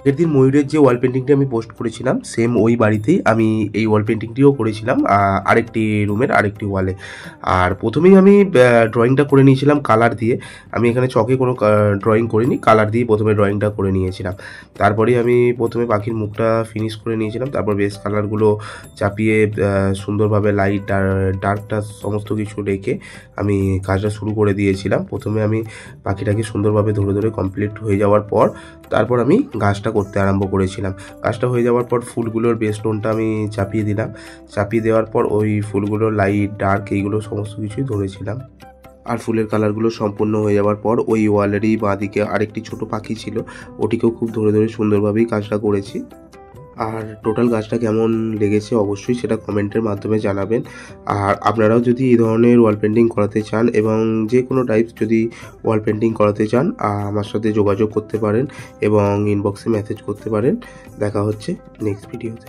আগের দিন ময়ূরের যে ওয়াল পেন্টিংটি আমি পোস্ট করেছিলাম সেম ওই বাড়িতেই আমি এই ওয়াল পেন্টিংটিও করেছিলাম আরেকটি রুমের আরেকটি ওয়ালে। আর প্রথমেই আমি ড্রয়িংটা করে নিয়েছিলাম কালার দিয়ে। আমি এখানে চকে কোনো ড্রয়িং করিনি, কালার দিয়ে প্রথমে ড্রয়িংটা করে নিয়েছিলাম। তারপরেই আমি প্রথমে পাখির মুখটা ফিনিশ করে নিয়েছিলাম, তারপর বেস কালারগুলো চাপিয়ে সুন্দরভাবে লাইট আর ডার্কটা সমস্ত কিছু রেখে আমি কাজটা শুরু করে দিয়েছিলাম। প্রথমে আমি পাখিটাকে সুন্দরভাবে ধরে ধরে কমপ্লিট হয়ে যাওয়ার পর তারপর আমি গাছটা করতে আরম্ভ করেছিলাম। কাজটা হয়ে যাওয়ার পর ফুলগুলোর বেস টোনটা আমি চাপিয়ে দিলাম। চাপিয়ে দেওয়ার পর ওই ফুলগুলোর লাইট ডার্ক এইগুলো সমস্ত কিছুই ধরেছিলাম। আর ফুলের কালারগুলো সম্পূর্ণ হয়ে যাওয়ার পর ওই ওয়ালেরই বাঁদিকে আরেকটি ছোট পাখি ছিল, ওটিকেও খুব ধরে ধরে সুন্দরভাবেই কাজটা করেছি। আর টোটাল গাছটা কেমন লেগেছে অবশ্যই সেটা কমেন্টের মাধ্যমে জানাবেন। আর আপনারাও যদি এই ধরনের ওয়াল পেন্টিং করাতে চান এবং যে কোনো টাইপস যদি ওয়াল পেন্টিং করাতে চান আমার সাথে যোগাযোগ করতে পারেন এবং ইনবক্সে মেসেজ করতে পারেন। দেখা হচ্ছে নেক্সট ভিডিওতে।